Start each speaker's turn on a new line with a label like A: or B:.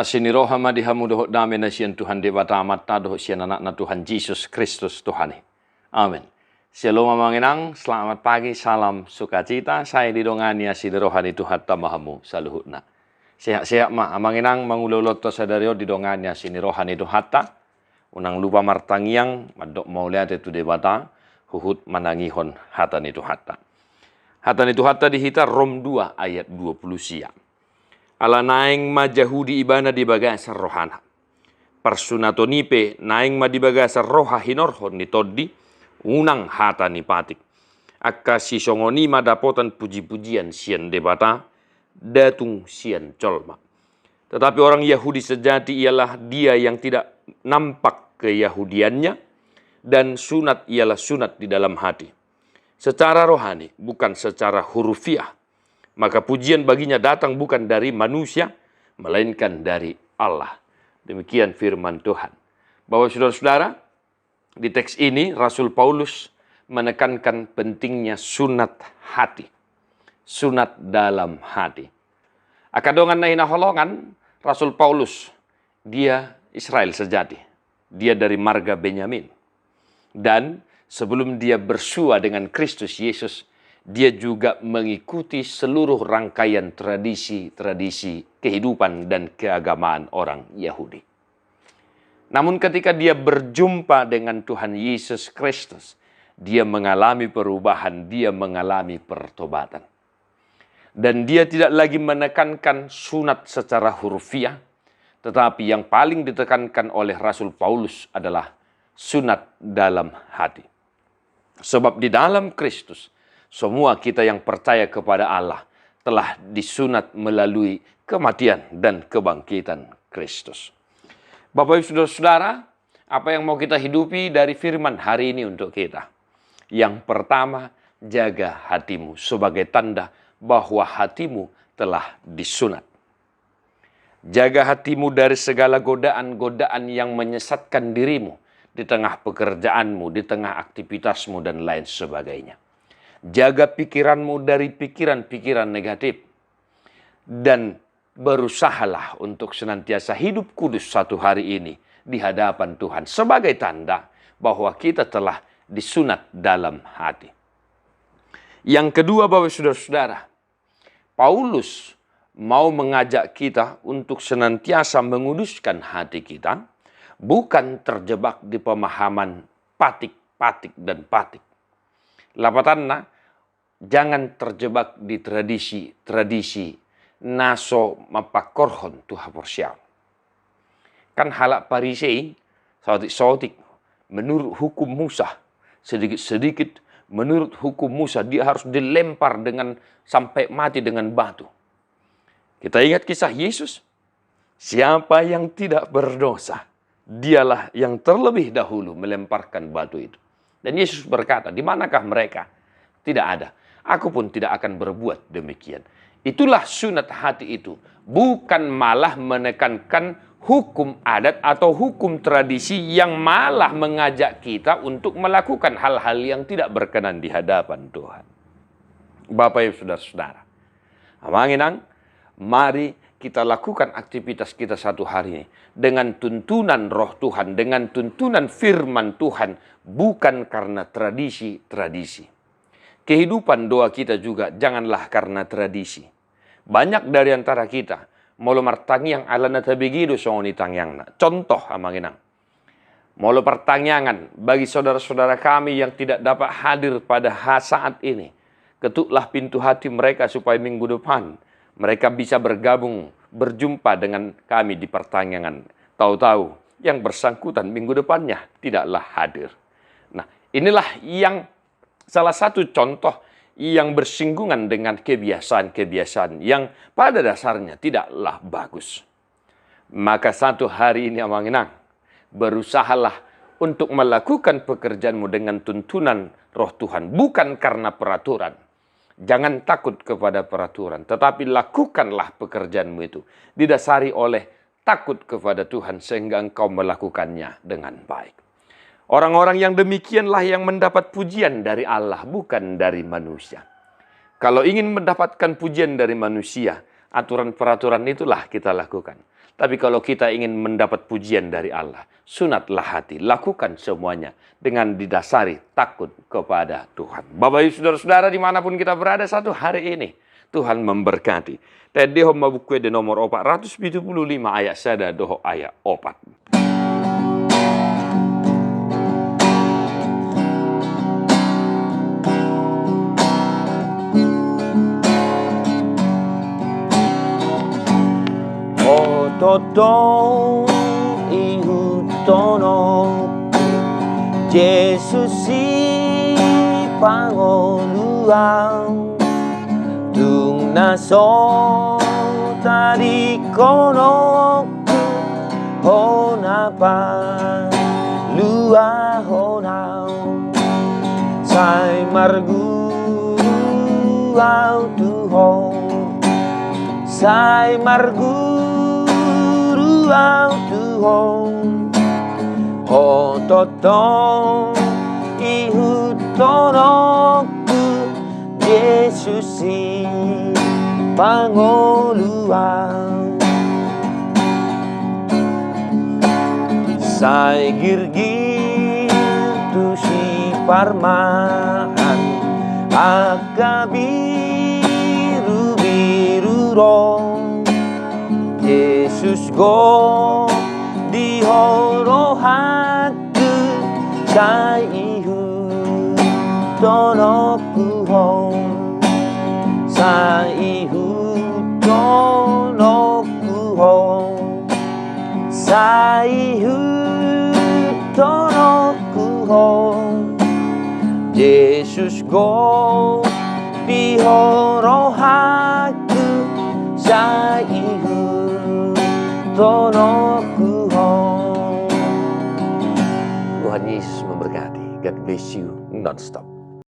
A: Asini roha madihamu dohok dame na siyan Tuhan debata mata dohok siyan anak na Tuhan Yesus Kristus Tuhan. Amin. Shalom manginang, selamat pagi, salam sukacita. Saya didongani asini rohani Tuhan tamahamu saluhutna. Sehat-sehat ma manginang manguloloto sadario didongani asini rohani Tuhan ta. Unang lupa martangiang madok mau lihat itu debata huhut manangihon hatan itu hatta. Hatan itu hatta dihita Rom 2 ayat 20 siang. Ala naing ma Jahudi ibana di bagasar rohana. Persunato nipe naing ma di bagasar roha hinorhon ni toddi unang hata ni patik. Akka si songoni ma dapotan puji-pujian sian debata datung sian colma. Tetapi orang Yahudi sejati ialah dia yang tidak nampak keyahudiannya dan sunat ialah sunat di dalam hati. Secara rohani bukan secara hurufiah. Maka pujian baginya datang bukan dari manusia, melainkan dari Allah. Demikian firman Tuhan. Bahwa saudara-saudara, di teks ini Rasul Paulus menekankan pentingnya sunat hati. Sunat dalam hati. Akadongan na hinaholongan, Rasul Paulus, dia Israel sejati. Dia dari marga Benyamin. Dan sebelum dia bersua dengan Kristus Yesus, dia juga mengikuti seluruh rangkaian tradisi-tradisi kehidupan dan keagamaan orang Yahudi. Namun ketika dia berjumpa dengan Tuhan Yesus Kristus, dia mengalami perubahan, dia mengalami pertobatan. Dan dia tidak lagi menekankan sunat secara hurufiah, tetapi yang paling ditekankan oleh Rasul Paulus adalah sunat dalam hati. Sebab di dalam Kristus, semua kita yang percaya kepada Allah telah disunat melalui kematian dan kebangkitan Kristus. Bapak Ibu Saudara, apa yang mau kita hidupi dari firman hari ini untuk kita? Yang pertama, jaga hatimu sebagai tanda bahwa hatimu telah disunat. Jaga hatimu dari segala godaan-godaan yang menyesatkan dirimu di tengah pekerjaanmu, di tengah aktivitasmu, dan lain sebagainya. Jaga pikiranmu dari pikiran-pikiran negatif. Dan berusahalah untuk senantiasa hidup kudus satu hari ini di hadapan Tuhan. Sebagai tanda bahwa kita telah disunat dalam hati. Yang kedua, Bapak Saudara-saudara, Paulus mau mengajak kita untuk senantiasa menguduskan hati kita. Bukan terjebak di pemahaman patik-patik dan patik. Lapatanna, jangan terjebak di tradisi naso mapakorhon tuha porsial. Kan halak Parisei, sautik menurut hukum Musa, sedikit-sedikit menurut hukum Musa dia harus dilempar dengan sampai mati dengan batu. Kita ingat kisah Yesus, siapa yang tidak berdosa, dialah yang terlebih dahulu melemparkan batu itu. Dan Yesus berkata, di manakah mereka? Tidak ada. Aku pun tidak akan berbuat demikian. Itulah sunat hati itu. Bukan malah menekankan hukum adat atau hukum tradisi yang malah mengajak kita untuk melakukan hal-hal yang tidak berkenan di hadapan Tuhan. Bapak Ibu Saudara-saudara, amanginang, mari kita lakukan aktivitas kita satu hari ini dengan tuntunan roh Tuhan, dengan tuntunan firman Tuhan, bukan karena tradisi-tradisi. Kehidupan doa kita juga janganlah karena tradisi. Banyak dari antara kita molo martangiang alana tabigido songoni tangyangna. Contoh amanginang. Molo pertanyaan bagi saudara-saudara kami yang tidak dapat hadir pada saat ini. Ketuklah pintu hati mereka supaya minggu depan mereka bisa bergabung, berjumpa dengan kami di pertanyaan. Tahu-tahu yang bersangkutan minggu depannya tidaklah hadir. Nah, inilah yang salah satu contoh yang bersinggungan dengan kebiasaan-kebiasaan yang pada dasarnya tidaklah bagus. Maka satu hari ini amanginang, berusahalah untuk melakukan pekerjaanmu dengan tuntunan roh Tuhan, bukan karena peraturan. Jangan takut kepada peraturan, tetapi lakukanlah pekerjaanmu itu didasari oleh takut kepada Tuhan sehingga engkau melakukannya dengan baik. Orang-orang yang demikianlah yang mendapat pujian dari Allah, bukan dari manusia. Kalau ingin mendapatkan pujian dari manusia, aturan-peraturan itulah kita lakukan. Tapi kalau kita ingin mendapat pujian dari Allah, sunatlah hati, lakukan semuanya dengan didasari takut kepada Tuhan. Bapak Ibu saudara-saudara dimanapun kita berada satu hari ini, Tuhan memberkati. Tadi hom mabuku de nomor 475 ayat sada doho ayat 4.
B: Totong ihutono Yesus si pangoluang tung naso tadi kono honapa lua honau sai margu au tuhong sai margu Tuhan ho totong ihutonoku Yesus si pangoluang sai girgir tu si parmaan akabiru biru rong Yesus go di horohaku kai ihu tonoku hong sai ihu tonoku hong sai ihu tonoku hong Yesus go di horohaku sai ihu tonoku hong. Tuhan Yesus memberkati. God bless you non-stop.